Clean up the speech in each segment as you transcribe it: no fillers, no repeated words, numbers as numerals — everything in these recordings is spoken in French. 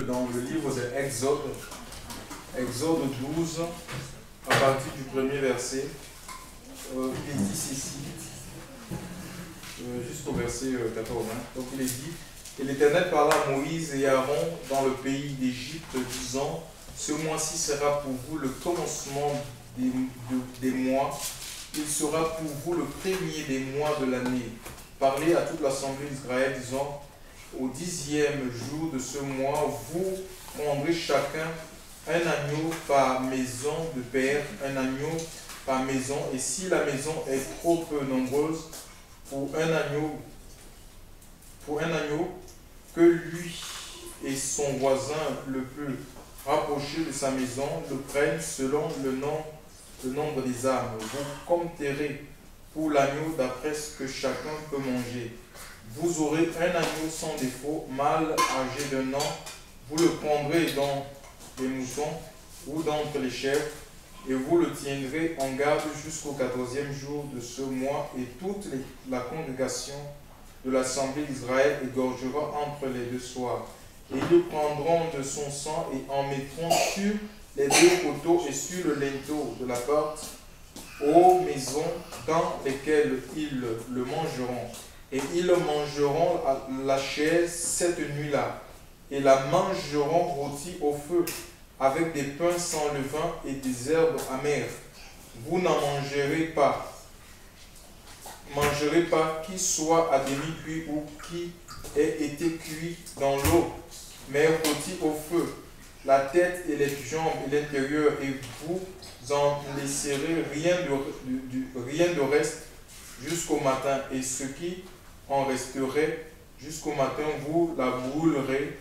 dans le livre de Exode, Exode 12, à partir du premier verset. Il est dit ceci, jusqu'au verset 14. Donc il est dit, et l'Éternel parla à Moïse et à Aaron dans le pays d'Égypte, disant, ce mois-ci sera pour vous le commencement des mois, il sera pour vous le premier des mois de l'année. Parlez à toute l'assemblée d'Israël, disant, au 10e jour de ce mois, vous prendrez chacun un agneau par maison de père, un agneau par maison, et si la maison est trop peu nombreuse, pour un agneau, que lui et son voisin le plus rapproché de sa maison le prennent selon le nombre des âmes. Vous compterez pour l'agneau d'après ce que chacun peut manger. Vous aurez un agneau sans défaut, mâle âgé d'1 an. Vous le prendrez dans les moutons ou d'entre les chèvres, et vous le tiendrez en garde jusqu'au 14e jour de ce mois, et toute la congrégation de l'assemblée d'Israël égorgera entre les deux soirs. Et ils prendront de son sang et en mettront sur les deux poteaux et sur le linteau de la porte aux maisons dans lesquelles ils le mangeront. Et ils mangeront la chair cette nuit-là, et la mangeront rôtie au feu, avec des pains sans levain et des herbes amères. Vous n'en mangerez pas qui soit à demi cuit ou qui ait été cuit dans l'eau, mais rôti au feu, la tête et les jambes et l'intérieur, et vous en laisserez rien de reste jusqu'au matin, et ce qui en resterait jusqu'au matin, vous la brûlerez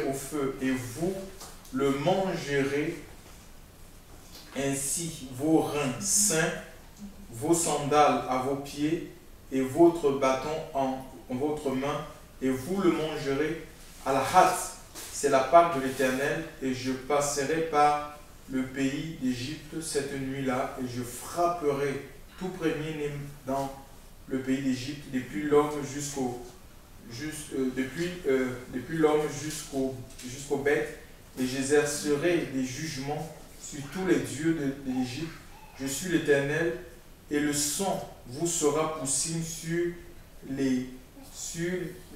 au feu, et vous le mangerez ainsi, vos reins sains, vos sandales à vos pieds, et votre bâton en votre main, et vous le mangerez à la hâte. C'est la Pâque de l'Éternel, et je passerai par le pays d'Égypte cette nuit-là, et je frapperai tout premier-né dans le pays d'Égypte, depuis l'homme jusqu'aux bêtes, et j'exercerai des jugements sur tous les dieux de l'Égypte. Je suis l'Éternel, et le sang vous sera pour signe sur les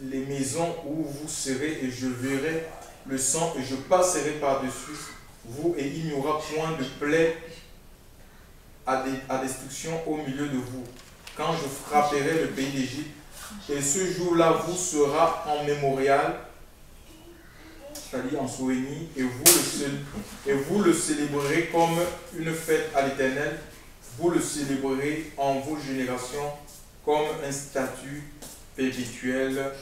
maisons où vous serez, et je verrai le sang, et je passerai par-dessus vous, et il n'y aura point de plaie à destruction au milieu de vous, quand je frapperai le pays d'Égypte. Et ce jour-là vous sera en mémorial, c'est-à-dire en souvenir, et vous le célébrerez comme une fête à l'Éternel. Vous le célébrerez en vos générations comme un statut perpétuel.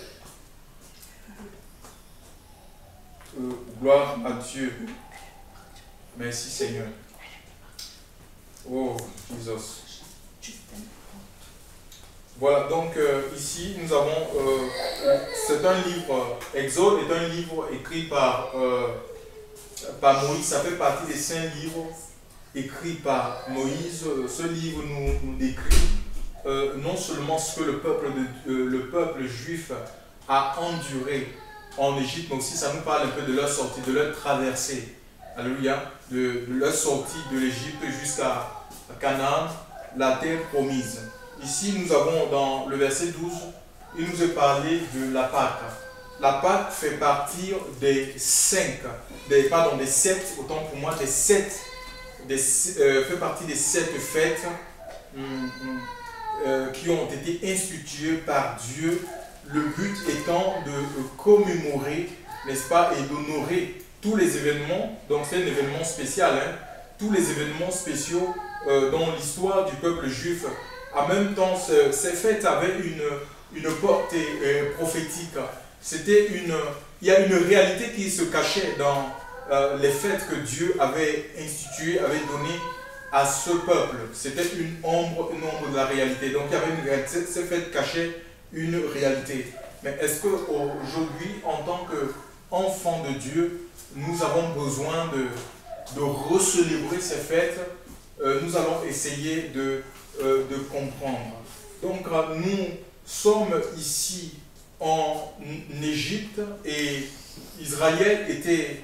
Gloire à Dieu. Merci Seigneur. Oh, Jesus. Voilà, donc ici nous avons, c'est un livre, Exode est un livre écrit par Moïse. Ça fait partie des 5 livres écrits par Moïse. Ce livre nous décrit non seulement ce que le peuple juif a enduré en Égypte, mais aussi ça nous parle un peu de leur sortie, de leur traversée. Alléluia, de leur sortie de l'Égypte jusqu'à Canaan, la terre promise. Ici, nous avons dans le verset 12, il nous est parlé de la Pâque. La Pâque fait partie des 7, autant pour moi, fait partie des 7 fêtes qui ont été instituées par Dieu, le but étant de commémorer, n'est-ce pas, et d'honorer tous les événements. Donc c'est un événement spécial, tous les événements spéciaux dans l'histoire du peuple juif. En même temps, ces fêtes avaient une portée prophétique. Il y a une réalité qui se cachait dans les fêtes que Dieu avait instituées, avait données à ce peuple. C'était une ombre de la réalité. Donc il y avait une réalité. Ces fêtes cachaient une réalité. Mais est-ce qu'aujourd'hui, en tant qu'enfants de Dieu, nous avons besoin de recélébrer ces fêtes? Nous allons essayer de comprendre. Donc nous sommes ici en Égypte et Israël était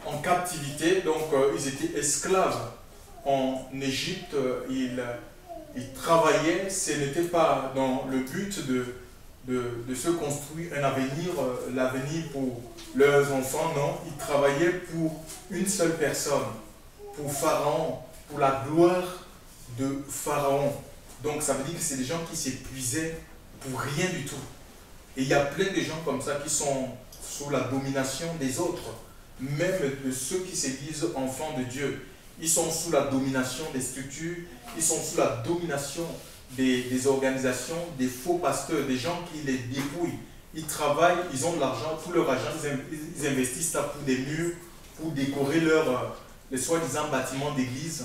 en captivité, donc ils étaient esclaves en Égypte, ils travaillaient, ce n'était pas dans le but de se construire un avenir, l'avenir pour leurs enfants, non, ils travaillaient pour une seule personne, pour Pharaon, pour la gloire de Pharaon. Donc ça veut dire que c'est des gens qui s'épuisaient pour rien du tout. Et il y a plein de gens comme ça qui sont sous la domination des autres, même de ceux qui se disent enfants de Dieu. Ils sont sous la domination des structures, ils sont sous la domination des organisations, des faux pasteurs, des gens qui les dépouillent. Ils travaillent, ils ont de l'argent, tout leur argent, ils investissent ça pour des murs, pour décorer les soi-disant bâtiments d'église.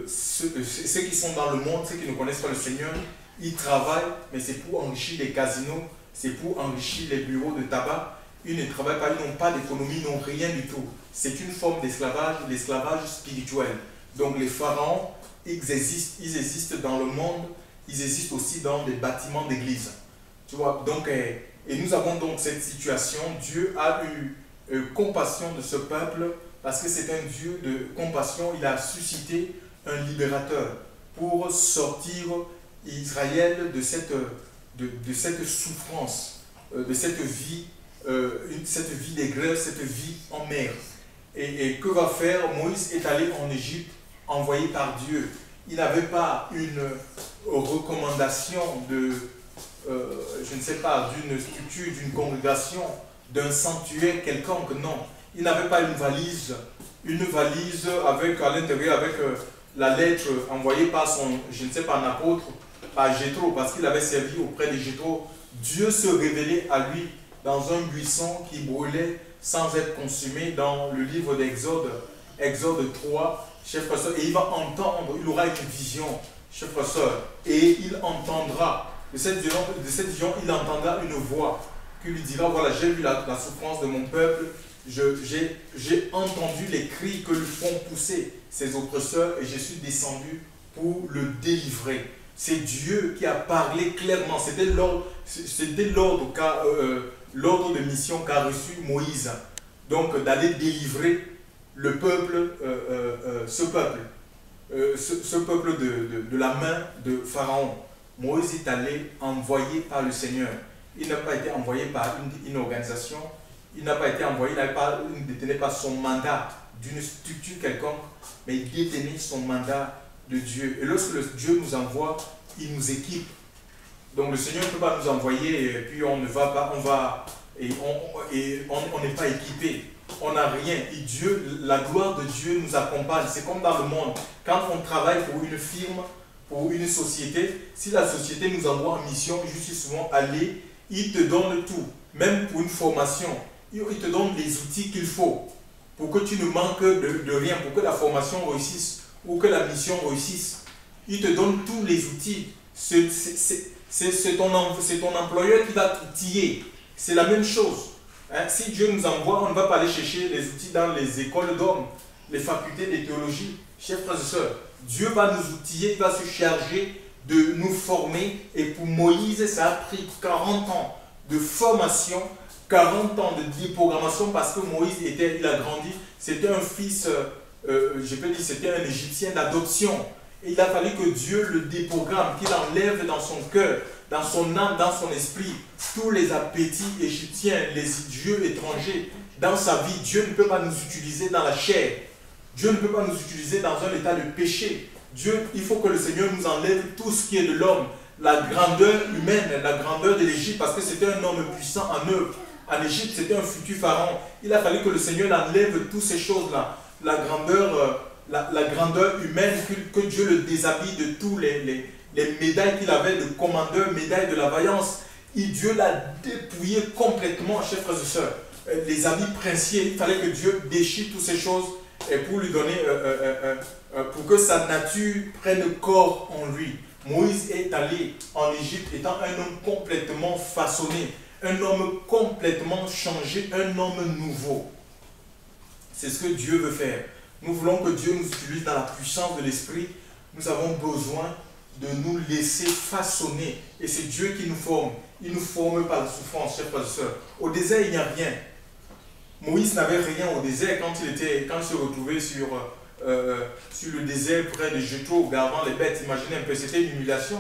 Ceux qui sont dans le monde, ceux qui ne connaissent pas le Seigneur, ils travaillent, mais c'est pour enrichir les casinos, c'est pour enrichir les bureaux de tabac. Ils ne travaillent pas, ils n'ont pas d'économie, ils n'ont rien du tout. C'est une forme d'esclavage, l'esclavage spirituel. Donc les pharaons, ils existent dans le monde, ils existent aussi dans des bâtiments d'église. Tu vois, donc, et nous avons donc cette situation. Dieu a eu compassion de ce peuple parce que c'est un Dieu de compassion. Il a suscité un libérateur pour sortir Israël de cette souffrance, de cette vie d'aigreur, cette vie en mer. Et que va faire Moïse? Est allé en Égypte, envoyé par Dieu. Il n'avait pas une recommandation de, je ne sais pas, d'une structure, d'une congrégation, d'un sanctuaire quelconque, non. Il n'avait pas une valise avec, à l'intérieur avec la lettre envoyée par son, je ne sais pas, un apôtre, par Jéthro, parce qu'il avait servi auprès de Jéthro. Dieu se révélait à lui dans un buisson qui brûlait sans être consumé dans le livre d'Exode, Exode 3, chef pasteur, et il va entendre, il aura une vision, chef pasteur, et il entendra, de cette vision, il entendra une voix qui lui dira, voilà, j'ai vu la souffrance de mon peuple, j'ai entendu les cris que lui font pousser ses oppresseurs, et je suis descendu pour le délivrer. C'est Dieu qui a parlé clairement, c'était l'ordre de mission qu'a reçu Moïse, donc d'aller délivrer le peuple, ce peuple de la main de Pharaon. Moïse est allé envoyé par le Seigneur. Il n'a pas été envoyé par une organisation, il n'a pas été envoyé, il ne détenait pas son mandat d'une structure quelconque, mais il détenait son mandat de Dieu. Et lorsque Dieu nous envoie, il nous équipe. Donc le Seigneur ne peut pas nous envoyer et puis on ne va pas, on n'est pas équipé. On n'a rien. Et Dieu, la gloire de Dieu nous accompagne. C'est comme dans le monde. Quand on travaille pour une firme, pour une société, si la société nous envoie en mission, je suis souvent allé, il te donne tout. Même pour une formation, il te donne les outils qu'il faut pour que tu ne manques de rien, pour que la formation réussisse ou que la mission réussisse. Il te donne tous les outils. C'est ton employeur qui va t'outiller. C'est la même chose. Hein? Si Dieu nous envoie, on ne va pas aller chercher les outils dans les écoles d'hommes, les facultés de théologie. Chers frères et sœurs, Dieu va nous outiller, il va se charger de nous former. Et pour Moïse, ça a pris 40 ans de formation, 40 ans de déprogrammation, parce que Moïse il a grandi. C'était un fils, je peux dire, c'était un Égyptien d'adoption. Et il a fallu que Dieu le déprogramme, qu'il enlève dans son cœur, dans son âme, dans son esprit, tous les appétits égyptiens, les dieux étrangers. Dans sa vie, Dieu ne peut pas nous utiliser dans la chair. Dieu ne peut pas nous utiliser dans un état de péché. Il faut que le Seigneur nous enlève tout ce qui est de l'homme, la grandeur humaine, la grandeur de l'Égypte, parce que c'était un homme puissant en œuvre. En Égypte, c'était un futur pharaon. Il a fallu que le Seigneur enlève toutes ces choses-là, la grandeur humaine, que Dieu le déshabille de tous les médailles qu'il avait de commandeur, médailles de la vaillance. Et Dieu l'a dépouillé complètement, chers frères et sœurs. Les habits princiers, il fallait que Dieu déchire toutes ces choses et pour lui donner, pour que sa nature prenne corps en lui. Moïse est allé en Égypte étant un homme complètement façonné, un homme complètement changé, un homme nouveau. C'est ce que Dieu veut faire. Nous voulons que Dieu nous utilise dans la puissance de l'Esprit. Nous avons besoin de nous laisser façonner. Et c'est Dieu qui nous forme. Il nous forme par la souffrance, chers frères et sœurs. Au désert, il n'y a rien. Moïse n'avait rien au désert quand il se retrouvait sur le désert près de Jéthro, gardant les bêtes. Imaginez un peu, c'était une humiliation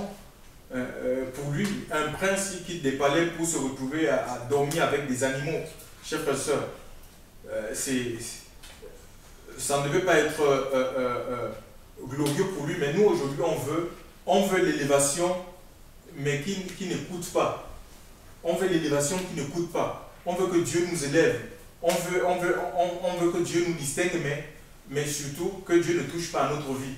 pour lui. Un prince qui quitte des palais pour se retrouver à dormir avec des animaux. Chers frères et sœurs, ça ne devait pas être glorieux pour lui, mais nous aujourd'hui on veut l'élévation, mais qui ne coûte pas. On veut l'élévation qui ne coûte pas. On veut que Dieu nous élève. On veut que Dieu nous distingue, mais surtout que Dieu ne touche pas à notre vie.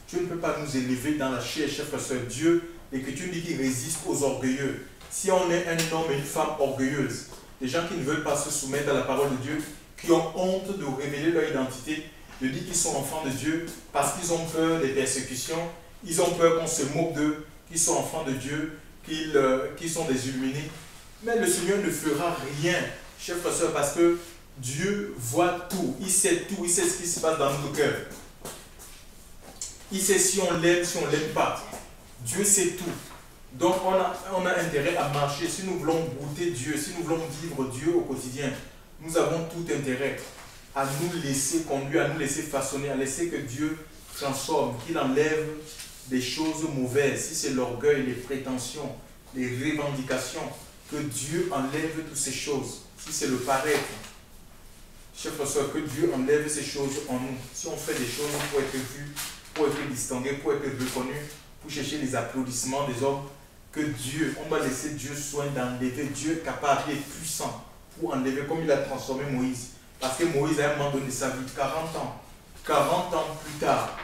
Dieu ne peut pas nous élever dans la chair, chers frères et sœurs. Dieu, l'Écriture dit qu'il résiste aux orgueilleux. Si on est un homme et une femme orgueilleuse, des gens qui ne veulent pas se soumettre à la parole de Dieu, qui ont honte de révéler leur identité, de dire qu'ils sont enfants de Dieu, parce qu'ils ont peur des persécutions, ils ont peur qu'on se moque d'eux, qu'ils sont enfants de Dieu, qu'ils sont des illuminés. Mais le Seigneur ne fera rien, chers frères et sœurs, parce que Dieu voit tout, il sait ce qui se passe dans notre cœur. Il sait si on l'aime, si on ne l'aime pas. Dieu sait tout. Donc on a intérêt à marcher. Si nous voulons goûter Dieu, si nous voulons vivre Dieu au quotidien, nous avons tout intérêt à nous laisser conduire, à nous laisser façonner, à laisser que Dieu transforme, qu'il enlève des choses mauvaises. Si c'est l'orgueil, les prétentions, les revendications, que Dieu enlève toutes ces choses. Si c'est le paraître, chers frères et sœurs, que Dieu enlève ces choses en nous. Si on fait des choses pour être vu, pour être distingué, pour être reconnu, pour chercher les applaudissements des hommes, que Dieu, on va laisser Dieu soin d'enlever. Dieu est capable, il est puissant pour enlever, comme il a transformé Moïse. Parce que Moïse, à un moment donné de sa vie, 40 ans plus tard,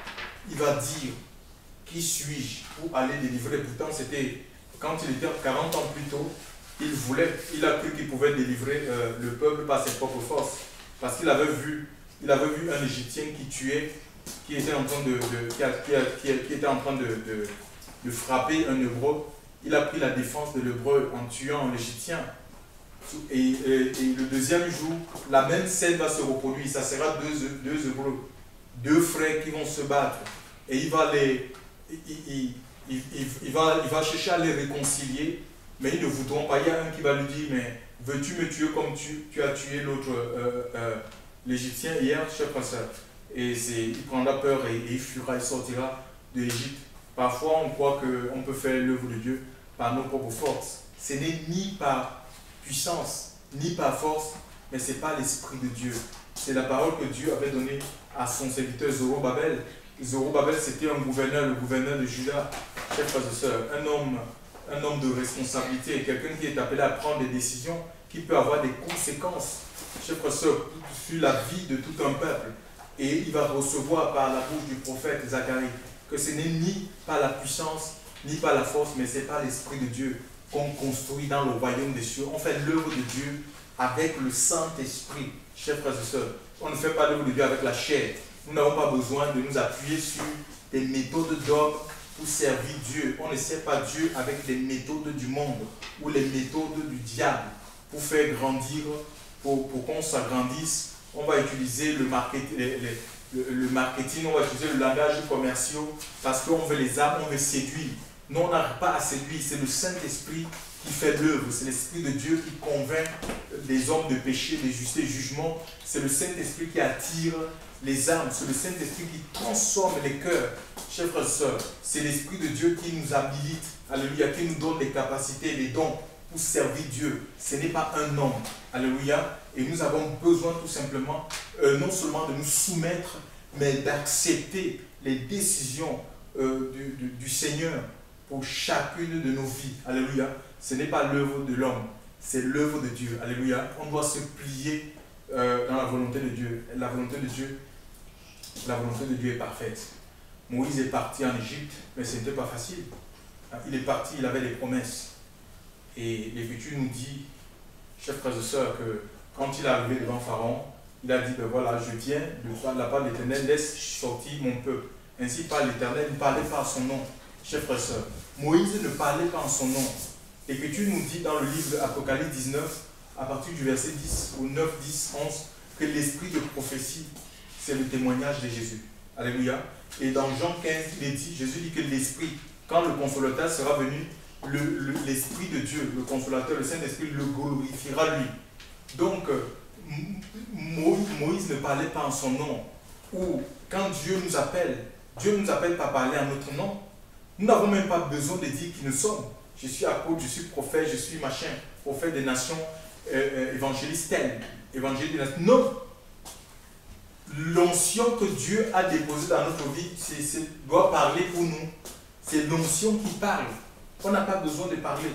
il va dire, qui suis-je pour aller délivrer? Pourtant, c'était, quand il était 40 ans plus tôt, il a cru qu'il pouvait délivrer le peuple par ses propres forces. Parce qu'il avait vu un Égyptien qui était en train de frapper un Hébreu. Il a pris la défense de l'Hébreu en tuant l'Égyptien. Et le deuxième jour, la même scène va se reproduire. Ça sera deux Hébreux, deux frères qui vont se battre. Et il va chercher à les réconcilier, mais ils ne voudront pas. Il y a un qui va lui dire, mais veux-tu me tuer comme tu as tué l'autre, l'Égyptien hier, chers frères? Et il prendra peur et il fuira, il sortira de l'Égypte. Parfois, on croit qu'on peut faire l'œuvre de Dieu par nos propres forces. Ce n'est ni par puissance, ni par force, mais ce n'est pas l'Esprit de Dieu. C'est la parole que Dieu avait donnée à son serviteur Zorobabel. Zorobabel, c'était un gouverneur, le gouverneur de Juda. Chers frères et sœurs, un homme de responsabilité, quelqu'un qui est appelé à prendre des décisions qui peuvent avoir des conséquences, chers frères et sœurs, sur la vie de tout un peuple. Et il va recevoir par la bouche du prophète Zacharie que ce n'est ni par la puissance, ni par la force, mais c'est par l'Esprit de Dieu qu'on construit dans le royaume des cieux. On fait l'œuvre de Dieu avec le Saint-Esprit, chers frères et sœurs. On ne fait pas l'œuvre de Dieu avec la chair. Nous n'avons pas besoin de nous appuyer sur des méthodes d'hommes pour servir Dieu. On ne sert pas Dieu avec les méthodes du monde ou les méthodes du diable pour faire grandir, pour qu'on s'agrandisse. On va utiliser le marketing, on va utiliser le langage commercial parce qu'on veut les âmes, on veut séduire. Non, on n'arrive pas à séduire, c'est le Saint-Esprit qui fait l'œuvre, c'est l'Esprit de Dieu qui convainc les hommes de péché, de justice, de jugement. C'est le Saint-Esprit qui attire les âmes, c'est le Saint-Esprit qui transforme les cœurs. Chers frères et sœurs, c'est l'Esprit de Dieu qui nous habilite, alléluia, qui nous donne les capacités, les dons pour servir Dieu. Ce n'est pas un homme, alléluia. Et nous avons besoin tout simplement, non seulement de nous soumettre, mais d'accepter les décisions du Seigneur pour chacune de nos vies. Alléluia. Ce n'est pas l'œuvre de l'homme, c'est l'œuvre de Dieu. Alléluia. On doit se plier dans la volonté de Dieu. La volonté de Dieu est parfaite. Moïse est parti en Égypte, mais ce n'était pas facile. Il est parti, il avait des promesses. Et l'Écriture nous dit, chers frères et sœurs, que quand il est arrivé devant Pharaon, il a dit, ben voilà, je viens de la part de l'Éternel, laisse sortir mon peuple. Ainsi parle l'Éternel, il ne parlait pas à son nom. Chers frères et sœurs, Moïse ne parlait pas en son nom. L'Écriture nous dit dans le livre Apocalypse 19, à partir du verset 10 ou 9, 10, 11, que l'esprit de prophétie, c'est le témoignage de Jésus. Alléluia. Et dans Jean 15, il est dit, Jésus dit que l'esprit quand le consolateur sera venu, l'Esprit de Dieu, le consolateur, le Saint-Esprit le glorifiera lui. Donc, Moïse ne parlait pas en son nom. Ou quand Dieu nous appelle pas parler en notre nom. Nous n'avons même pas besoin de dire qui nous sommes. Je suis apôtre, je suis prophète, je suis machin, prophète des nations, évangéliste tel, évangéliste des nations. Non. L'onction que Dieu a déposée dans notre vie, doit parler pour nous. C'est l'onction qui parle. On n'a pas besoin de parler.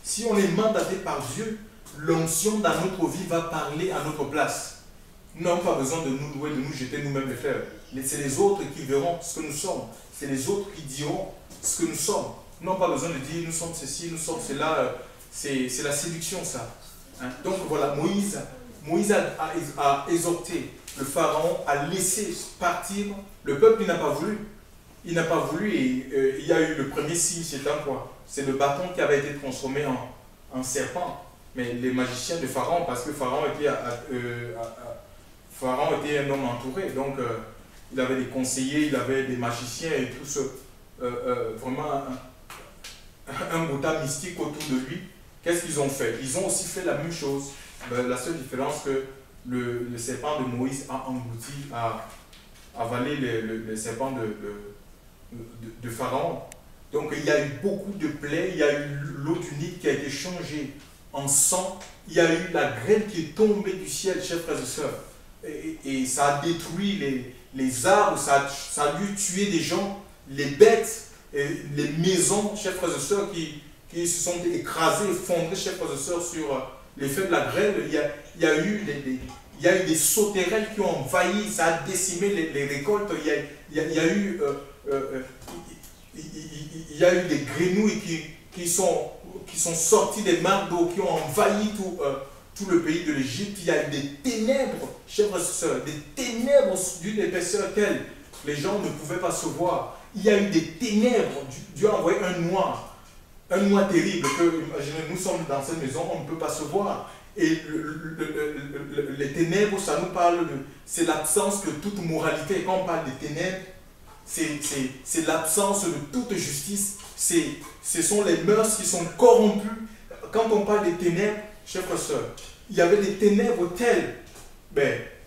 Si on est mandaté par Dieu, l'onction dans notre vie va parler à notre place. Nous n'avons pas besoin de nous louer, de nous jeter nous-mêmes les fleurs. C'est les autres qui verront ce que nous sommes. C'est les autres qui diront ce que nous sommes. Nous n'avons pas besoin de dire nous sommes ceci, nous sommes cela. C'est la séduction, ça. Hein? Donc voilà, Moïse a exhorté le pharaon à laisser partir. Le peuple, il n'a pas voulu. Il n'a pas voulu et il y a eu le premier signe, c'est quoi? C'est le bâton qui avait été transformé en serpent. Mais les magiciens de Pharaon, parce que Pharaon était un homme entouré, donc il avait des conseillers, il avait des magiciens et tout ce, vraiment un boutin mystique autour de lui. Qu'est-ce qu'ils ont fait? Ils ont aussi fait la même chose. La seule différence que le serpent de Moïse a englouti, a avalé le serpent de Pharaon. Donc il y a eu beaucoup de plaies, il y a eu l'eau du Nil qui a été changée en sang, il y a eu la graine qui est tombée du ciel, chers frères et sœurs. Et ça a détruit les arbres, ça a dû tuer des gens, les bêtes, les maisons, chers frères et sœurs, qui se sont écrasées, effondrées, chers frères et sœurs, sur l'effet de la grêle. Il y a eu des sauterelles qui ont envahi, ça a décimé les récoltes, il y a eu des grenouilles qui sont sorties des mares d'eau, qui ont envahi tout le pays de l'Égypte. Il y a eu des ténèbres, chers frères et sœurs, des ténèbres d'une épaisseur telle les gens ne pouvaient pas se voir. Il y a eu des ténèbres, Dieu a envoyé un noir terrible, que, imaginez, nous sommes dans cette maison, on ne peut pas se voir. Et les ténèbres, ça nous parle c'est l'absence de toute moralité. Quand on parle des ténèbres, c'est l'absence de toute justice. Ce sont les mœurs qui sont corrompues. Quand on parle des ténèbres, chers frères et sœurs, il y avait des ténèbres telles. Vous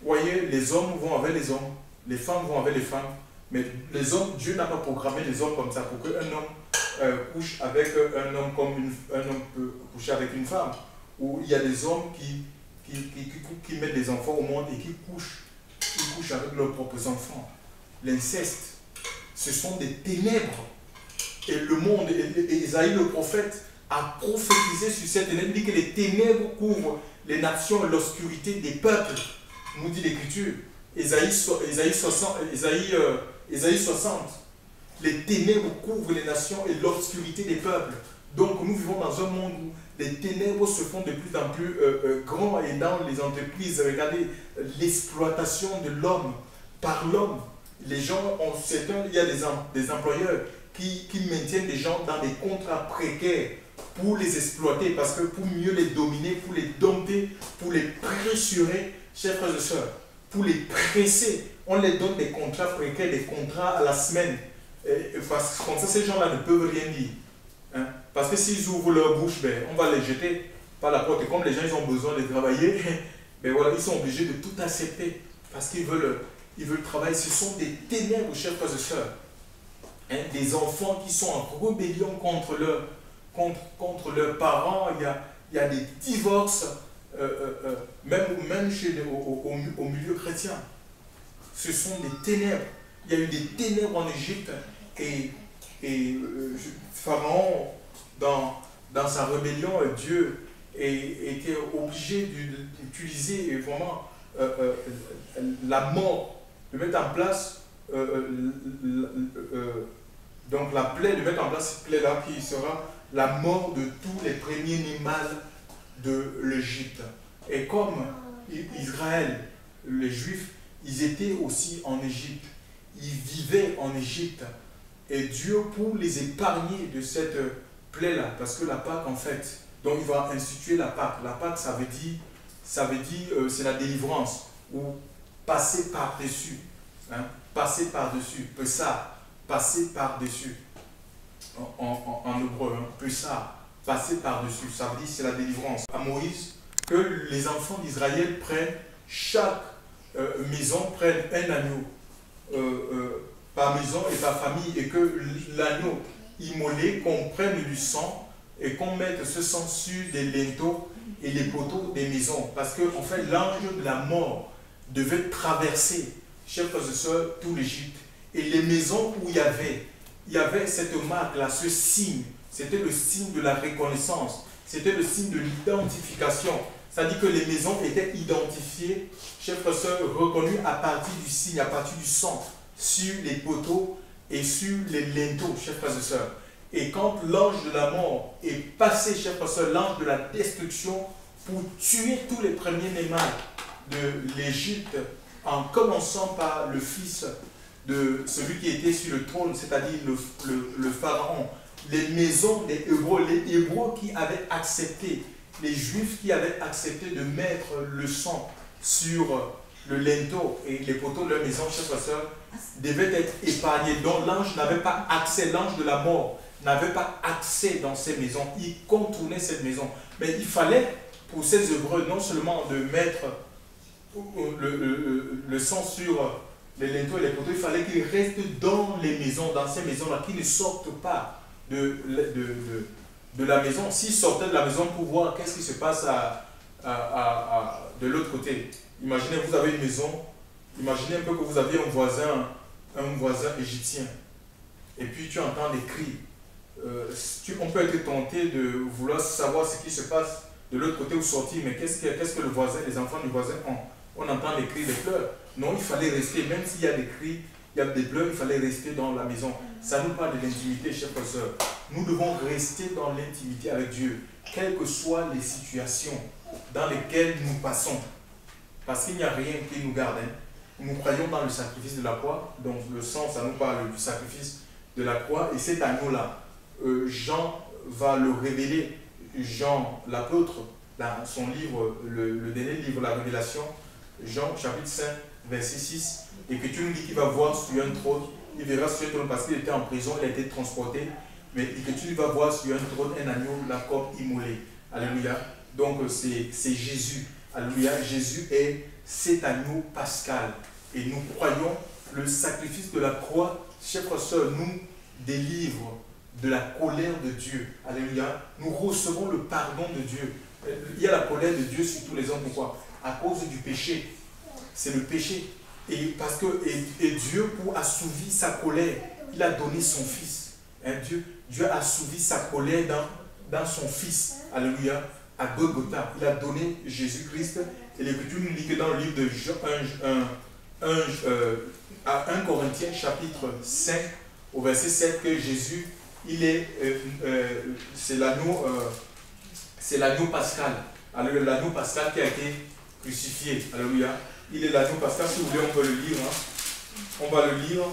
voyez, les hommes vont avec les hommes, les femmes vont avec les femmes. Mais les hommes, Dieu n'a pas programmé les hommes comme ça pour qu'un homme couche avec un homme comme un homme peut coucher avec une femme. Où il y a des hommes qui mettent des enfants au monde et qui couchent avec leurs propres enfants. L'inceste, ce sont des ténèbres. Et le monde, et Isaïe le prophète a prophétisé sur cette ténèbres. Il dit que les ténèbres couvrent les nations et l'obscurité des peuples, nous dit l'Écriture. Isaïe 60. Les ténèbres couvrent les nations et l'obscurité des peuples. Donc nous vivons dans un monde où les ténèbres se font de plus en plus grands et dans les entreprises. Regardez l'exploitation de l'homme par l'homme. Les gens, il y a des employeurs qui maintiennent des gens dans des contrats précaires pour les exploiter, parce que pour mieux les dominer, pour les dompter, pour les pressurer, chers frères et sœurs, pour les presser, on les donne des contrats précaires, des contrats à la semaine. Parce que comme ça, ces gens-là ne peuvent rien dire. Hein? Parce que s'ils ouvrent leur bouche, on va les jeter par la porte. Et comme les gens ils ont besoin de travailler, voilà, ils sont obligés de tout accepter. Parce qu'ils veulent travailler. Ce sont des ténèbres, chers frères et sœurs. Hein? Des enfants qui sont en rébellion contre leurs parents. Il y a des divorces, même au milieu chrétien. Ce sont des ténèbres. Il y a eu des ténèbres en Égypte. Et Pharaon, dans sa rébellion, Dieu était obligé d'utiliser vraiment la mort, de mettre en place donc la plaie, de mettre en place cette plaie-là qui sera la mort de tous les premiers-nés mâles de l'Égypte. Et comme Israël, les Juifs, ils étaient aussi en Égypte, ils vivaient en Égypte. Et Dieu, pour les épargner de cette plaie-là, parce que la Pâque, en fait, donc il va instituer la Pâque. La Pâque, ça veut dire c'est la délivrance, ou passer par-dessus. Hein, passer par-dessus, ça, passer par-dessus. en hébreu, Pessah, passer par-dessus, ça veut dire c'est la délivrance. À Moïse, que les enfants d'Israël prennent, chaque maison prenne un agneau par maison et par famille, et que l'agneau immolé, qu'on prenne du sang et qu'on mette ce sang sur les linteaux et les poteaux des maisons. Parce que en fait, l'ange de la mort devait traverser, chers frères et sœurs, tout l'Égypte. Et les maisons où il y avait cette marque-là, ce signe, c'était le signe de la reconnaissance, c'était le signe de l'identification. C'est-à-dire que les maisons étaient identifiées, chers frères et sœurs, reconnues à partir du signe, à partir du sang, sur les poteaux et sur les linteaux, chers frères et sœurs. Et quand l'ange de la mort est passé, chers frères et sœurs, l'ange de la destruction, pour tuer tous les premiers-nés de l'Égypte, en commençant par le fils de celui qui était sur le trône, c'est-à-dire le pharaon, les maisons des Hébreux, les Hébreux qui avaient accepté, les Juifs qui avaient accepté de mettre le sang sur le linteau et les poteaux de leur maison, chers frères et sœurs, devaient être épargnés. Donc l'ange n'avait pas accès, l'ange de la mort n'avait pas accès dans ces maisons. Il contournait cette maison. Mais il fallait, pour ces Hébreux, non seulement de mettre le sang sur les linteaux et les poteaux, il fallait qu'ils restent dans les maisons, dans ces maisons-là, qu'ils ne sortent pas de la maison. S'ils sortaient de la maison pour voir qu'est-ce qui se passe de l'autre côté. Imaginez, vous avez une maison, imaginez un peu que vous aviez un voisin égyptien, et puis tu entends des cris. On peut être tenté de vouloir savoir ce qui se passe de l'autre côté ou sortir, mais qu'est-ce que le voisin, les enfants du voisin ont? On entend les cris, les pleurs. Non, il fallait rester, même s'il y a des cris, il y a des pleurs, il fallait rester dans la maison. Ça nous parle de l'intimité, chers frères et sœurs. Nous devons rester dans l'intimité avec Dieu, quelles que soient les situations dans lesquelles nous passons. Parce qu'il n'y a rien qui nous garde. Nous croyons dans le sacrifice de la croix, donc le sang, ça nous parle du sacrifice de la croix, et cet agneau-là, Jean va le révéler. Jean, l'apôtre, dans son livre, le dernier livre, la Révélation, Jean, chapitre 5, verset 6, et que tu nous dis qu'il va voir sur un trône, il verra sur un trône parce qu'il était en prison, il a été transporté, mais que tu vas voir sur un trône un agneau, la corne immolée. Alléluia. Donc c'est Jésus. Alléluia. Jésus est cet agneau pascal. Et nous croyons le sacrifice de la croix, chers frères et sœurs, nous délivre de la colère de Dieu. Alléluia. Nous recevons le pardon de Dieu. Il y a la colère de Dieu sur tous les hommes. Pourquoi? À cause du péché. C'est le péché. Et Dieu, pour assouvir sa colère, il a donné son Fils. Dieu a assouvi sa colère dans son Fils. Alléluia. À Golgotha. Il a donné Jésus-Christ. Et l'Écriture nous dit que dans le livre de 1 Corinthiens chapitre 5, au verset 7, que Jésus, c'est l'agneau pascal. Alléluia. L'agneau pascal qui a été crucifié. Alléluia. Il est l'agneau pascal. Si vous voulez, on peut le lire. On va le lire.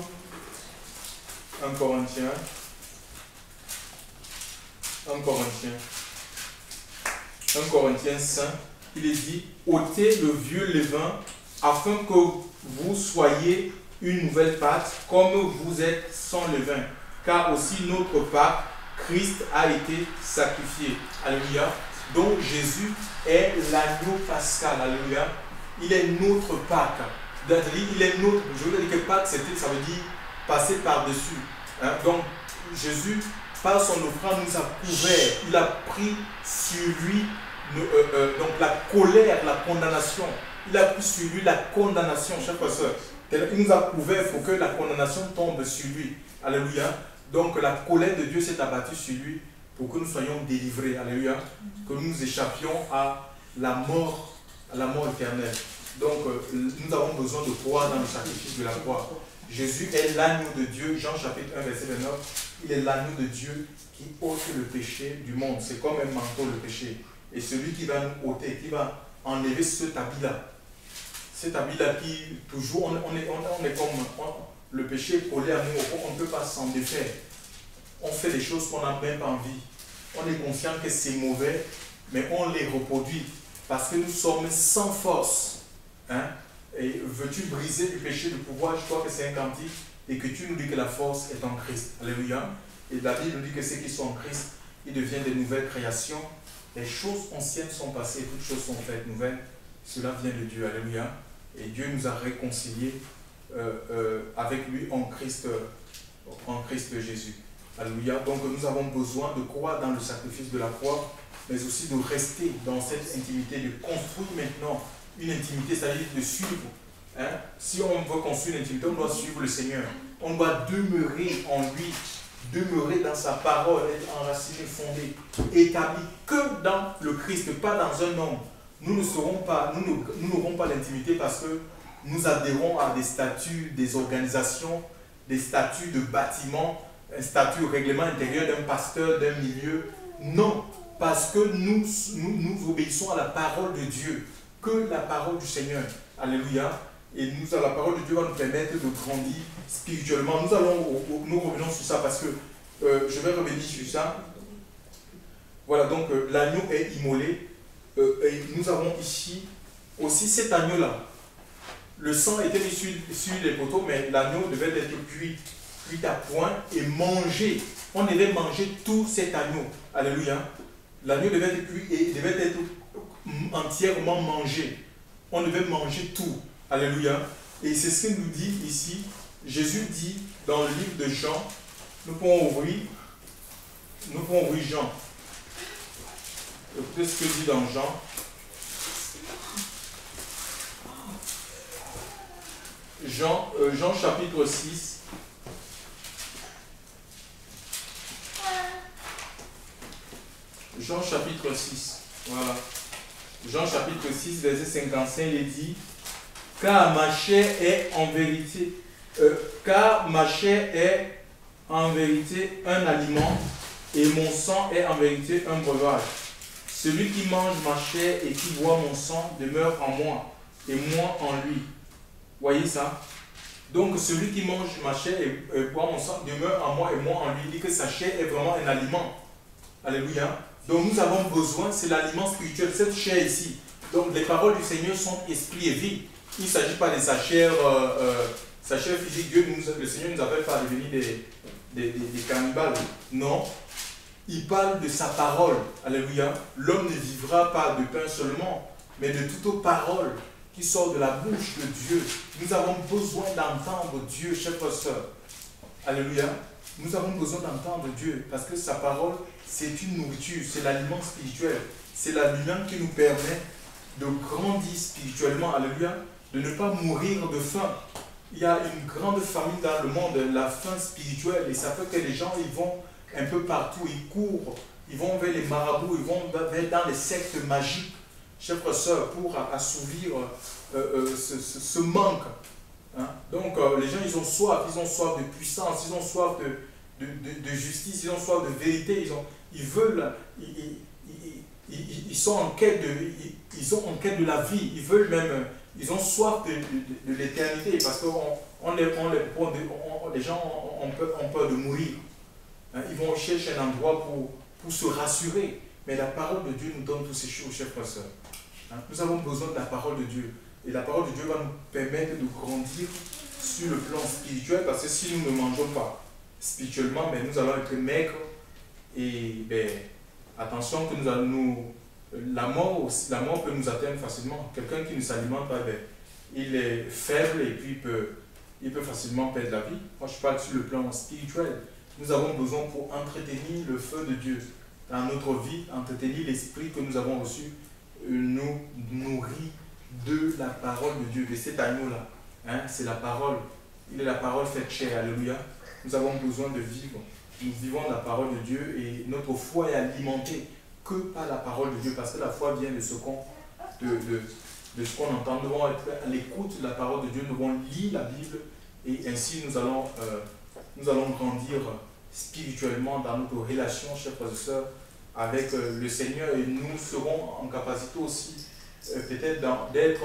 1 Corinthiens. 1 Corinthiens 5. Il est dit, ôtez le vieux levain afin que vous soyez une nouvelle Pâque comme vous êtes sans levain. Car aussi notre Pâque, Christ a été sacrifié. Alléluia. Donc Jésus est l'agneau pascal. Alléluia. Il est notre Pâque. Il est notre. Je veux dire que Pâque, ça veut dire passer par-dessus. Donc Jésus, par son offrande, nous a couvert. Il a pris sur lui donc la colère, la condamnation. Il a pris sur lui la condamnation, chers frères et sœurs. Il nous a couvert pour que la condamnation tombe sur lui. Alléluia. Donc la colère de Dieu s'est abattue sur lui pour que nous soyons délivrés. Alléluia. Que nous échappions à la mort éternelle. Donc nous avons besoin de croire dans le sacrifice de la croix. Jésus est l'agneau de Dieu. Jean chapitre 1 verset 29. Il est l'agneau de Dieu qui ôte le péché du monde. C'est comme un manteau le péché. Et celui qui va nous ôter, qui va enlever cet habit-là. Cet habit-là qui toujours, on est comme le péché est collé à nous, on ne peut pas s'en défaire. On fait des choses qu'on n'a même pas envie. On est conscient que c'est mauvais, mais on les reproduit parce que nous sommes sans force. Et veux-tu briser du péché de pouvoir? Je crois que c'est un cantique et que tu nous dis que la force est en Christ. Alléluia. Et la Bible dit que ceux qui sont en Christ, ils deviennent des nouvelles créations. Les choses anciennes sont passées, toutes choses sont faites nouvelles. Cela vient de Dieu, alléluia. Et Dieu nous a réconciliés avec lui en Christ Jésus. Alléluia. Donc nous avons besoin de croire dans le sacrifice de la croix, mais aussi de rester dans cette intimité, de construire maintenant une intimité, c'est-à-dire de suivre. Hein? Si on veut construire une intimité, on doit suivre le Seigneur. On doit demeurer en lui, demeurer dans sa parole, être enraciné, fondé, établi que dans le Christ, pas dans un homme. Nous n'aurons pas l'intimité parce que nous adhérons à des statuts, des organisations, des statuts de bâtiments, un statut au règlement intérieur d'un pasteur, d'un milieu. Non, parce que nous obéissons à la parole de Dieu, que la parole du Seigneur. Alléluia. Et la parole de Dieu va nous permettre de grandir spirituellement. Nous revenons sur ça parce que je vais revenir sur ça. Voilà, donc l'agneau est immolé. Et nous avons ici aussi cet agneau-là. Le sang était mis sur les poteaux, mais l'agneau devait être cuit à point et mangé. On devait manger tout cet agneau. Alléluia. L'agneau devait être cuit et il devait être entièrement mangé. On devait manger tout. Alléluia. Et c'est ce qu'il nous dit ici. Jésus dit dans le livre de Jean, nous pouvons ouvrir Jean. Écoutez ce que dit dans Jean. Jean chapitre 6. Jean chapitre 6. Voilà. Jean chapitre 6, verset 55, il dit: car ma chair est en vérité, un aliment, et mon sang est en vérité un breuvage. Celui qui mange ma chair et qui boit mon sang demeure en moi, et moi en lui. Voyez ça? Donc celui qui mange ma chair et boit mon sang demeure en moi et moi en lui. Il dit que sa chair est vraiment un aliment. Alléluia. Donc nous avons besoin, c'est l'aliment spirituel, cette chair ici. Donc les paroles du Seigneur sont esprit et vie. Il ne s'agit pas de sa chair physique. Le Seigneur ne nous appelle pas à devenir des cannibales. Non. Il parle de sa parole. Alléluia. L'homme ne vivra pas de pain seulement, mais de toute parole qui sort de la bouche de Dieu. Nous avons besoin d'entendre Dieu, chers frères et sœurs. Alléluia. Nous avons besoin d'entendre Dieu parce que sa parole, c'est une nourriture, c'est l'aliment spirituel. C'est l'aliment qui nous permet de grandir spirituellement. Alléluia. De ne pas mourir de faim. Il y a une grande famine dans le monde, la faim spirituelle, et ça fait que les gens, ils vont un peu partout, ils courent, ils vont vers les marabouts, ils vont dans les sectes magiques, chers frères et sœurs, pour assouvir ce manque. Hein? Donc les gens, ils ont soif de puissance, ils ont soif de justice, ils ont soif de vérité, ils sont en quête de la vie, ils ont soif de l'éternité, parce que les gens ont peur de mourir. Hein? Ils vont chercher un endroit pour se rassurer. Mais la parole de Dieu nous donne toutes ces choses, chers frères et sœurs. Hein? Nous avons besoin de la parole de Dieu. Et la parole de Dieu va nous permettre de grandir sur le plan spirituel, parce que si nous ne mangeons pas spirituellement, ben, nous allons être maigres. Et ben, attention que la mort peut nous atteindre facilement. Quelqu'un qui ne s'alimente pas, ben, il est faible et puis il peut facilement perdre la vie. Moi, je parle sur le plan spirituel. Nous avons besoin pour entretenir le feu de Dieu dans notre vie, entretenir l'esprit que nous avons reçu, nous nourrir de la parole de Dieu. Et cet agneau-là, hein, c'est la parole. Il est la parole faite chair. Alléluia. Nous avons besoin de vivre. Nous vivons la parole de Dieu et notre foi est alimentée que par la parole de Dieu, parce que la foi vient de ce qu'on entend. Nous devons être à l'écoute de la parole de Dieu, nous devons lire la Bible et ainsi nous allons grandir spirituellement dans notre relation, chers frères et sœurs, avec le Seigneur, et nous serons en capacité aussi peut-être d'être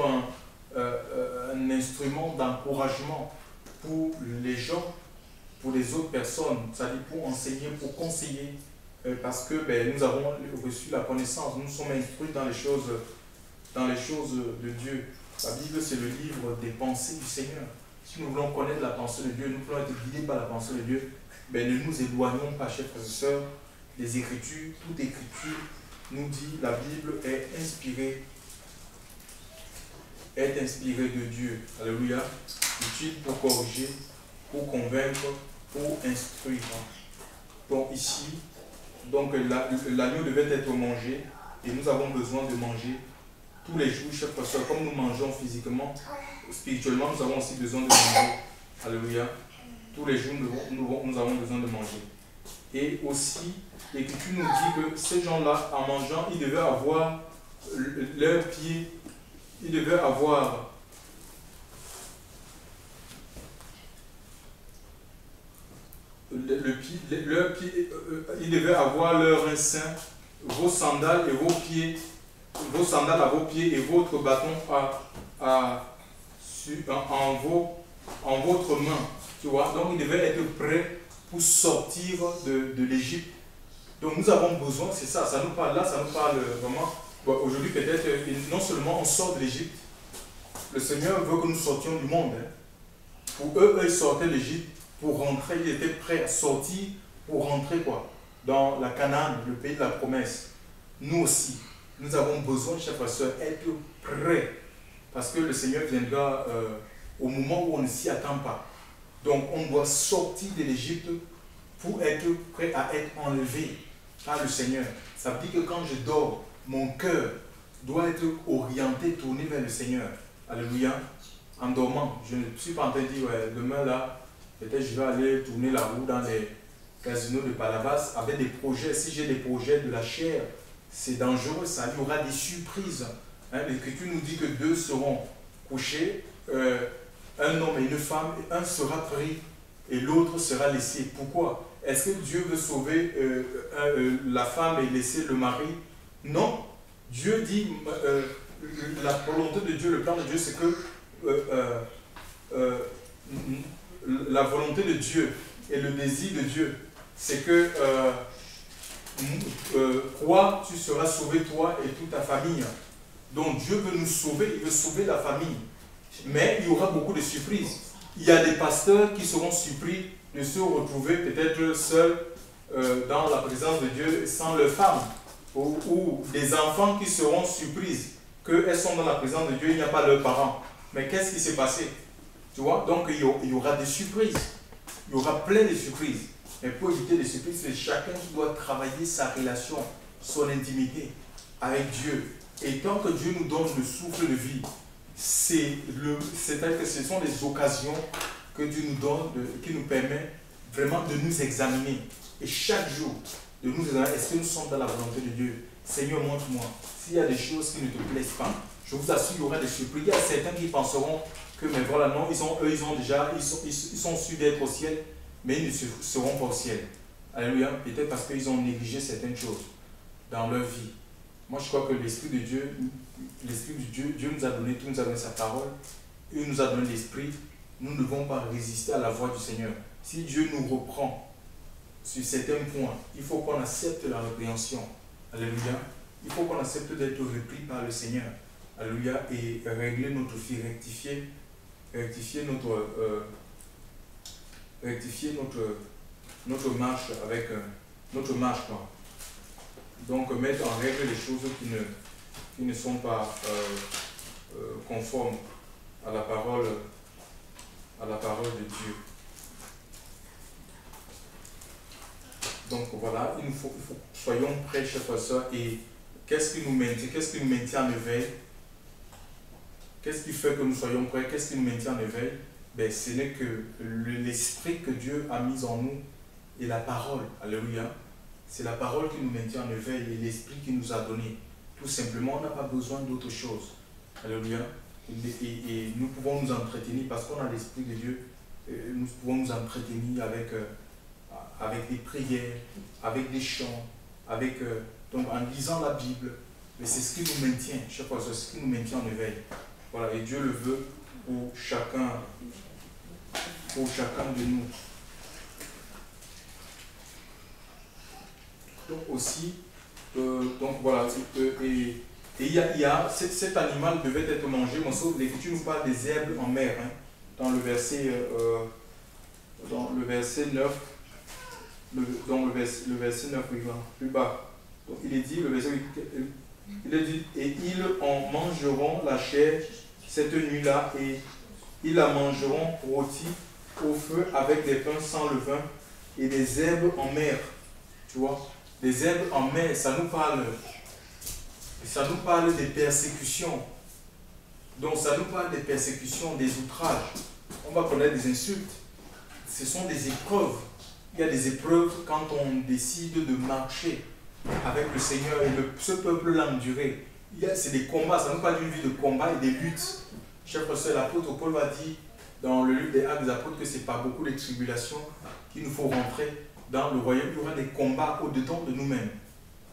un instrument d'encouragement pour les gens, pour les autres personnes, c'est-à-dire pour enseigner, pour conseiller, parce que nous avons reçu la connaissance, nous sommes instruits dans les choses de Dieu. La Bible, c'est le livre des pensées du Seigneur. si nous voulons connaître la pensée de Dieu, nous voulons être guidés par la pensée de Dieu, ben ne nous éloignons pas, chers frères et sœurs, des Écritures. Toute Écriture nous dit, la Bible est inspirée de Dieu. Alléluia. Utile pour corriger, pour convaincre, pour instruire. Donc ici, l'agneau devait être mangé et nous avons besoin de manger tous les jours, chers frères et sœurs. Comme nous mangeons physiquement, spirituellement, nous avons aussi besoin de manger. Alléluia. Tous les jours, nous avons besoin de manger. Et aussi, l'Écriture nous dit que ces gens-là, en mangeant, ils devaient avoir leurs pieds, ils devaient avoir leurs pieds, ils devaient avoir leur sein, vos sandales et vos pieds, vos sandales à vos pieds et votre bâton en votre main. Tu vois, donc ils devaient être prêts pour sortir de l'Égypte. Donc nous avons besoin, c'est ça, ça nous parle là, ça nous parle vraiment. Bon, aujourd'hui peut-être, non seulement on sort de l'Égypte, le Seigneur veut que nous sortions du monde. Hein. Pour eux, ils sortaient de l'Égypte pour rentrer, ils étaient prêts à sortir pour rentrer quoi, dans la Canaan, le pays de la promesse. Nous aussi, nous avons besoin, chers frères et sœurs, être prêts, parce que le Seigneur viendra au moment où on ne s'y attend pas. Donc on doit sortir de l'Égypte pour être prêt à être enlevé par le Seigneur. Ça veut dire que quand je dors, mon cœur doit être orienté, tourné vers le Seigneur. Alléluia. En dormant, je ne suis pas en train de dire, ouais, demain là, peut-être je vais aller tourner la roue dans les casinos de Palavas avec des projets. Si j'ai des projets de la chair, c'est dangereux, ça y aura des surprises. Hein, l'Écriture nous dit que deux seront couchés, un homme et une femme, et un sera pris et l'autre sera laissé. Pourquoi? Est-ce que Dieu veut sauver la femme et laisser le mari? Non. Dieu dit, la volonté de Dieu, le plan de Dieu, c'est que la volonté de Dieu et le désir de Dieu, c'est que toi, tu seras sauvé, toi et toute ta famille. Donc Dieu veut nous sauver, il veut sauver la famille. Mais il y aura beaucoup de surprises. Il y a des pasteurs qui seront surpris de se retrouver peut-être seuls dans la présence de Dieu sans leur femme. Ou des enfants qui seront surprises qu'elles sont dans la présence de Dieu, il n'y a pas leurs parents. Mais qu'est-ce qui s'est passé? Tu vois, donc il y aura des surprises. Il y aura plein de surprises. Mais pour éviter les surprises, c'est chacun qui doit travailler sa relation, son intimité avec Dieu. Et tant que Dieu nous donne le souffle de vie, c'est-à-dire que ce sont des occasions que Dieu nous donne, qui nous permet vraiment de nous examiner. Et chaque jour, de nous examiner, est-ce que nous sommes dans la volonté de Dieu? Seigneur, montre-moi. S'il y a des choses qui ne te plaisent pas, je vous assure, il y aura des surprises. Il y a certains qui penseront que, mais voilà, non, ils sont sûrs d'être au ciel, mais ils ne seront pas au ciel. Alléluia. Peut-être parce qu'ils ont négligé certaines choses dans leur vie. Moi, je crois que l'Esprit de Dieu, Dieu nous a donné tout, nous a donné sa parole, il nous a donné l'Esprit. Nous ne devons pas résister à la voix du Seigneur. Si Dieu nous reprend sur certains points, il faut qu'on accepte la répréhension. Alléluia. Il faut qu'on accepte d'être repris par le Seigneur. Alléluia. Et régler notre vie, rectifier notre marche avec notre marche. Quoi. Donc mettre en règle les choses qui ne sont pas conformes à la parole de Dieu. Donc voilà, il faut soyons prêts, chers frères et sœurs. Et qu'est-ce qui nous maintient en éveil? Qu'est-ce qui fait que nous soyons prêts? Qu'est-ce qui nous maintient en éveil? Ben, ce n'est que l'esprit que Dieu a mis en nous et la parole. Alléluia. C'est la parole qui nous maintient en éveil et l'esprit qui nous a donné. Tout simplement, on n'a pas besoin d'autre chose. Alléluia. Et nous pouvons nous entretenir parce qu'on a l'esprit de Dieu. Nous pouvons nous entretenir avec des prières, avec des chants, donc en lisant la Bible. Mais c'est ce qui nous maintient, je crois, c'est ce qui nous maintient en éveil. Voilà, et Dieu le veut pour chacun de nous. Donc aussi, donc voilà, et il y a cet animal devait être mangé. L'Écriture nous parle des herbes en mer. Hein. dans le verset, dans le verset 9, le verset 9, oui, plus bas. Donc, il est dit, le verset 8, il est dit, et ils en mangeront la chair cette nuit-là, et ils la mangeront rôtie au feu avec des pains sans levain et des herbes en mer. Tu vois, des herbes en mer, ça nous parle des persécutions. Donc ça nous parle des persécutions, des outrages. On va connaître des insultes. Ce sont des épreuves. Il y a des épreuves quand on décide de marcher avec le Seigneur et ce peuple l'a enduré. C'est des combats, ça nous parle d'une vie de combat et des luttes. Chers frères et sœurs, l'apôtre Paul va dire dans le livre des Actes des Apôtres que ce n'est pas beaucoup de tribulations qu'il nous faut rentrer dans le royaume. Il y aura des combats au-dedans de nous-mêmes,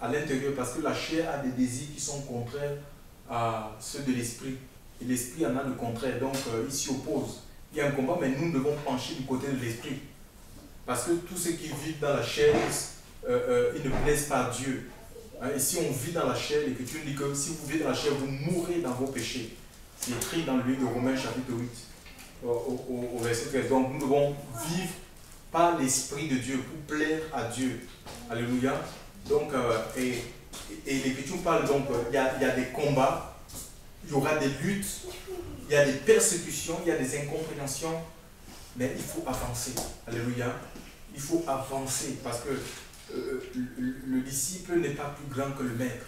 à l'intérieur, parce que la chair a des désirs qui sont contraires à ceux de l'esprit. Et l'esprit en a le contraire, donc il s'y oppose. Il y a un combat, mais nous devons pencher du côté de l'esprit. Parce que tous ceux qui vivent dans la chair, ils ne plaisent pas à Dieu. Et si on vit dans la chair, l'Écriture dit que si vous vivez dans la chair, vous mourrez dans vos péchés. C'est écrit dans le livre de Romains chapitre 8, au verset 13. Donc nous devons vivre par l'Esprit de Dieu pour plaire à Dieu. Alléluia. Donc, et l'Écriture parle donc, il y a des combats, il y aura des luttes, il y a des persécutions, il y a des incompréhensions, mais il faut avancer. Alléluia. Il faut avancer parce que le disciple n'est pas plus grand que le maître.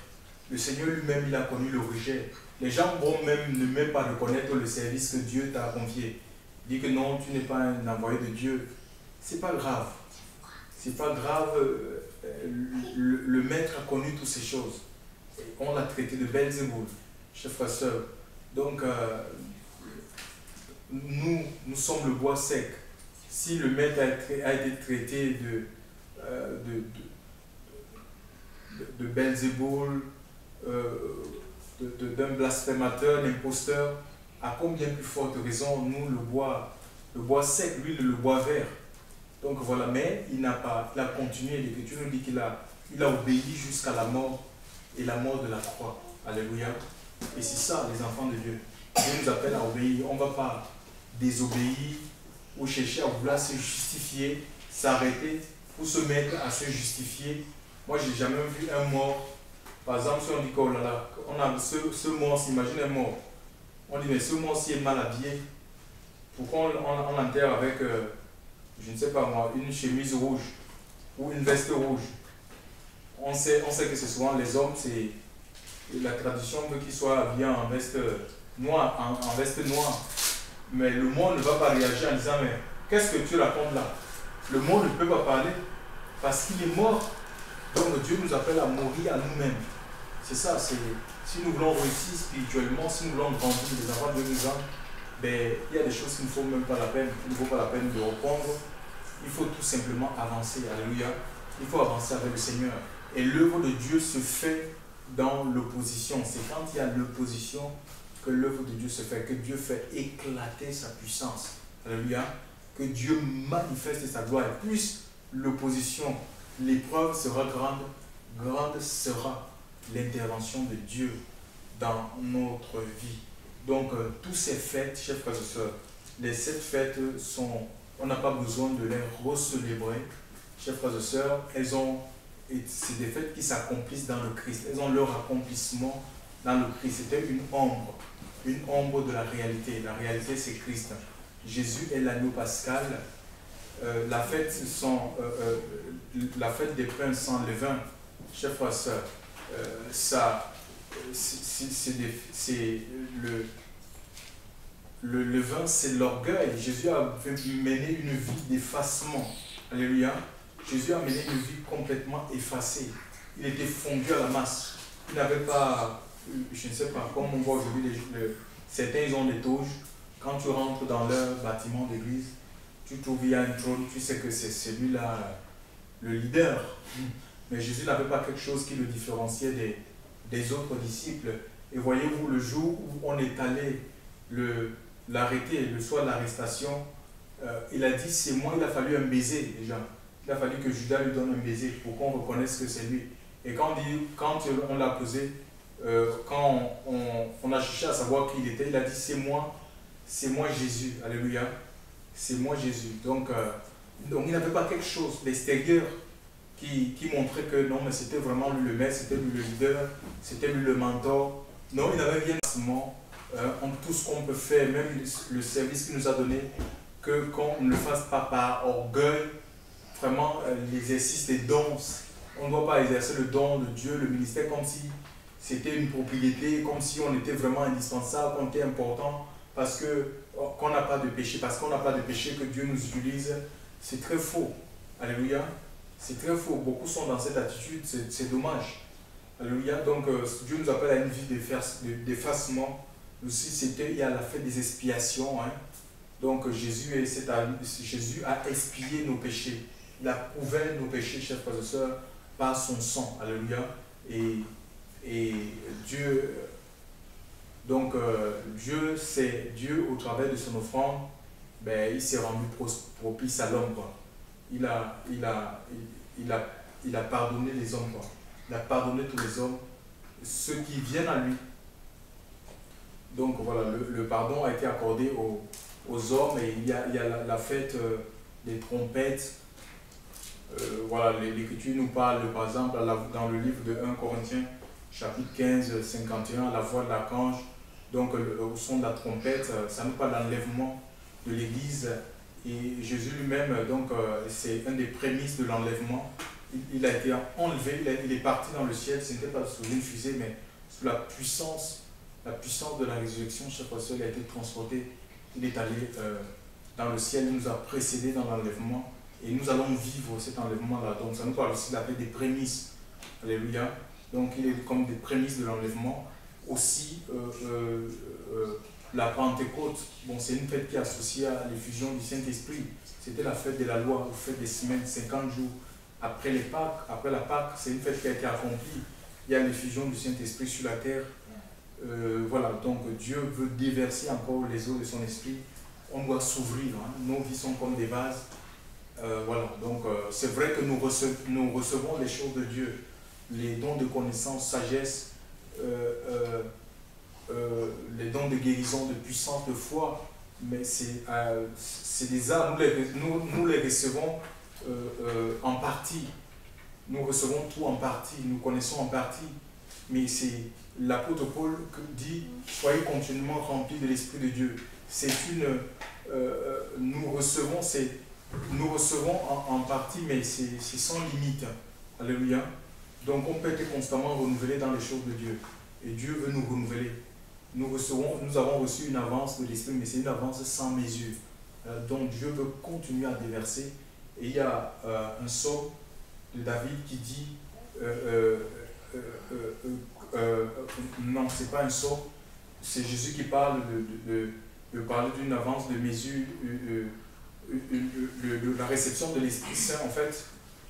Le Seigneur lui-même, il a connu le rejet. Les gens vont même pas reconnaître le service que Dieu t'a confié. Dit que non, tu n'es pas un envoyé de Dieu. C'est pas grave. C'est pas grave. Le maître a connu toutes ces choses. Et on l'a traité de Belzéboul, chers frères et sœurs. Donc, nous sommes le bois sec. Si le maître a été traité de Belzéboul, d'un blasphémateur, d'imposteur, à combien plus forte raison nous, le bois sec, lui, le bois vert. Donc voilà, mais il a continué. L'Écriture nous dit qu'il a obéi jusqu'à la mort et la mort de la croix. Alléluia. Et c'est ça, les enfants de Dieu. Dieu nous appelle à obéir. On ne va pas désobéir ou chercher à vouloir se justifier, s'arrêter pour se mettre à se justifier. Moi, je n'ai jamais vu un mort. Par exemple, si on dit oh là là, on a ce mort, s'imagine un mort. On dit mais ce mort-ci est mal habillé. Pourquoi on l'enterre avec, je ne sais pas moi, une chemise rouge ou une veste rouge? On sait que c'est souvent les hommes, c'est la tradition veut qu'ils soient habillés en veste noire, en veste noire. Mais le monde ne va pas réagir en disant mais qu'est-ce que tu racontes là? Le monde ne peut pas parler parce qu'il est mort. Donc Dieu nous appelle à mourir à nous-mêmes. C'est ça, si nous voulons réussir spirituellement, si nous voulons grandir les enfants de nous, ben, il y a des choses qui ne vaut même pas la peine, il ne vaut pas la peine de répondre. Il faut tout simplement avancer. Alléluia. Il faut avancer avec le Seigneur. Et l'œuvre de Dieu se fait dans l'opposition. C'est quand il y a l'opposition que l'œuvre de Dieu se fait, que Dieu fait éclater sa puissance. Alléluia. Que Dieu manifeste sa gloire. Et plus l'opposition, l'épreuve sera grande, grande sera l'intervention de Dieu dans notre vie. Donc, toutes ces fêtes, chers frères et sœurs, les 7 fêtes on n'a pas besoin de les recélébrer. Chers frères et sœurs, c'est des fêtes qui s'accomplissent dans le Christ. Elles ont leur accomplissement dans le Christ. C'était une ombre de la réalité. La réalité, c'est Christ. Jésus est l'agneau pascal. La fête des pains sans levain, chers frères et sœurs, le levain, c'est l'orgueil. Jésus a mené une vie d'effacement. Alléluia. Jésus a mené une vie complètement effacée. Il était fondu à la masse. Il n'avait pas, je ne sais pas, comme on voit aujourd'hui, certains ils ont des toges. Quand tu rentres dans leur bâtiment d'église, tu trouves il y a un trône, tu sais que c'est celui-là le leader. Mais Jésus n'avait pas quelque chose qui le différenciait des autres disciples. Et voyez-vous, le jour où on est allé l'arrêter, le soir de l'arrestation, il a dit c'est moi, il a fallu un baiser déjà. Il a fallu que Judas lui donne un baiser pour qu'on reconnaisse que c'est lui. Et quand on l'a posé, quand on a cherché à savoir qui il était, il a dit c'est moi c'est moi Jésus. Alléluia. C'est moi Jésus. Donc il n'avait pas quelque chose d'extérieur qui montrait que non, mais c'était vraiment lui le maître, c'était lui le leader, c'était lui le mentor. Non, il n'avait rien forcément. Tout ce qu'on peut faire, même le service qu'il nous a donné, que qu'on ne le fasse pas par orgueil, vraiment l'exercice des dons. On ne doit pas exercer le don de Dieu, le ministère, comme si c'était une propriété, comme si on était vraiment indispensable, qu'on était important, parce qu'on n'a pas de péché, parce qu'on n'a pas de péché que Dieu nous utilise. C'est très faux. Alléluia. C'est très faux. Beaucoup sont dans cette attitude, c'est dommage. Alléluia. Donc Dieu nous appelle à une vie d'effacement. Aussi, il y a la fête des expiations. Hein. Donc Jésus a expié nos péchés. Il a couvert nos péchés, chers frères et sœurs, par son sang. Alléluia. Et Dieu, donc Dieu, au travers de son offrande, ben, il s'est rendu propice à l'homme. Il a pardonné les hommes. Il a pardonné tous les hommes, ceux qui viennent à lui. Donc voilà, le pardon a été accordé aux hommes, et il y a la fête des trompettes. Voilà, l'Écriture nous parle, par exemple, dans le livre de 1 Corinthiens, chapitre 15, 51, la voix de l'archange, donc au son de la trompette, ça nous parle de l'enlèvement de l'Église. Et Jésus lui-même, donc c'est un des prémices de l'enlèvement. Il a été enlevé, il est parti dans le ciel, ce n'était pas sous une fusée, mais sous la puissance de la résurrection. Chaque fois, il a été transporté, il est allé dans le ciel, il nous a précédés dans l'enlèvement, et nous allons vivre cet enlèvement-là. Donc ça nous parle aussi des prémices. Alléluia. Donc il est comme des prémices de l'enlèvement. Aussi, la Pentecôte, bon, c'est une fête qui est associée à l'effusion du Saint-Esprit. C'était la fête de la loi, la fête des semaines, 50 jours. Après la Pâque, c'est une fête qui a été accomplie. Il y a l'effusion du Saint-Esprit sur la terre. Voilà, donc Dieu veut déverser encore les eaux de son esprit. On doit s'ouvrir. Hein. Nos vies sont comme des vases. Voilà, donc c'est vrai que nous recevons les choses de Dieu, les dons de connaissance, sagesse, les dons de guérison, de puissance, de foi, mais c'est des arts, nous les recevons en partie. Nous recevons tout en partie, nous connaissons en partie, mais c'est l'apôtre Paul dit « Soyez continuellement remplis de l'Esprit de Dieu ». C'est nous recevons en partie, mais c'est sans limite. Alléluia. Donc on peut être constamment renouvelé dans les choses de Dieu. Et Dieu veut nous renouveler. Nous avons reçu une avance de l'Esprit, mais c'est une avance sans mesure. Donc Dieu veut continuer à déverser. Et il y a un psaume de David qui dit non, c'est pas un psaume, c'est Jésus qui parle de parler d'une avance de mesure, la réception de l'Esprit Saint. En fait,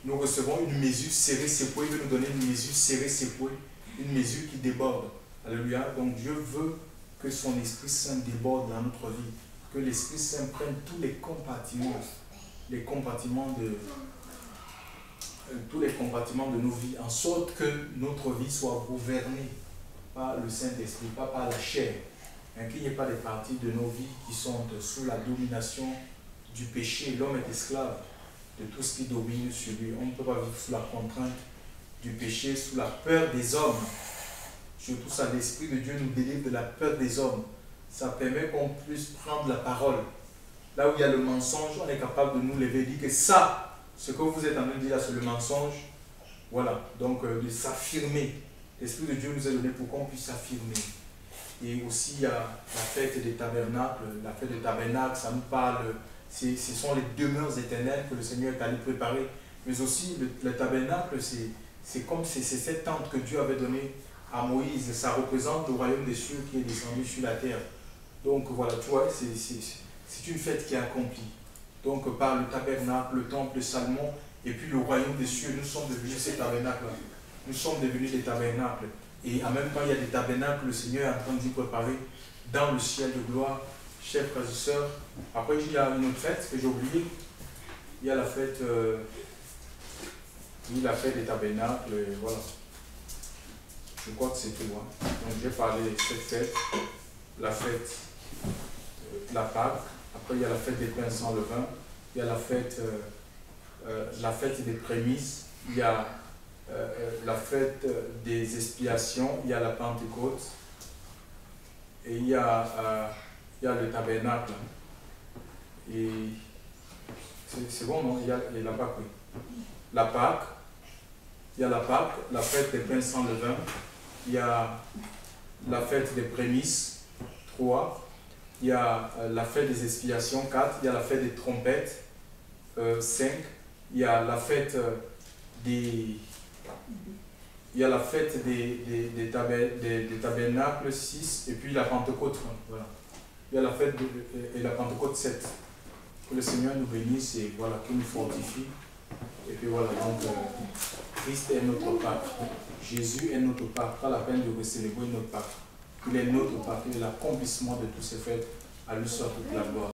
nous recevons une mesure serrée, secouée. Il veut nous donner une mesure serrée, secouée, une mesure qui déborde. Alléluia. Donc Dieu veut que son Esprit Saint déborde dans notre vie, que l'Esprit Saint prenne tous les compartiments de nos vies, en sorte que notre vie soit gouvernée par le Saint-Esprit, pas par la chair. Qu'il n'y ait pas des parties de nos vies qui sont sous la domination du péché. L'homme est esclave de tout ce qui domine sur lui. On ne peut pas vivre sous la contrainte du péché, sous la peur des hommes. Surtout ça, l'Esprit de Dieu nous délivre de la peur des hommes. Ça permet qu'on puisse prendre la parole. Là où il y a le mensonge, on est capable de nous lever et dire que ça, ce que vous êtes en train de dire là, c'est le mensonge. Voilà, donc de s'affirmer. L'Esprit de Dieu nous a donné pour qu'on puisse s'affirmer. Et aussi, il y a la fête des tabernacles. La fête des tabernacles, ça nous parle, ce sont les demeures éternelles que le Seigneur est allé préparer. Mais aussi, le tabernacle, c'est cette tente que Dieu avait donnée à Moïse. Ça représente le royaume des cieux qui est descendu sur la terre. Donc voilà, tu vois, c'est une fête qui est accomplie. Donc par le tabernacle, le temple de Salomon, et puis le royaume des cieux, nous sommes devenus ces tabernacles-là. Nous sommes devenus des tabernacles. Et en même temps, il y a des tabernacles que le Seigneur est en train d'y préparer dans le ciel de gloire, chers frères et sœurs. Après, il y a une autre fête que j'ai oubliée. Il y a la fête, des tabernacles, et voilà. Je crois que c'est tout. Hein. Donc j'ai parlé de cette fête, la fête la Pâque, après il y a la fête des pains sans levain, il y a la fête des prémices, il y a la fête des expiations, il y a la Pentecôte, et il y a le tabernacle. Et c'est bon, non? Il y a la Pâque, oui. La Pâque, il y a la Pâque, la fête des pains sans levain, il y a la fête des prémices, 3, il y a la fête des expiations, 4, il y a la fête des trompettes, 5, il y a la fête des tabernacles, 6, et puis la Pentecôte, voilà. Il y a la fête et la Pentecôte, 7. Que le Seigneur nous bénisse et voilà, qu'il nous fortifie. Et puis voilà, donc Christ est notre Pâque. Jésus est notre Pâque. Pas la peine de célébrer notre Pâque. Il est notre Pâque. Il est l'accomplissement de tous ces fêtes. À lui soit toute la gloire.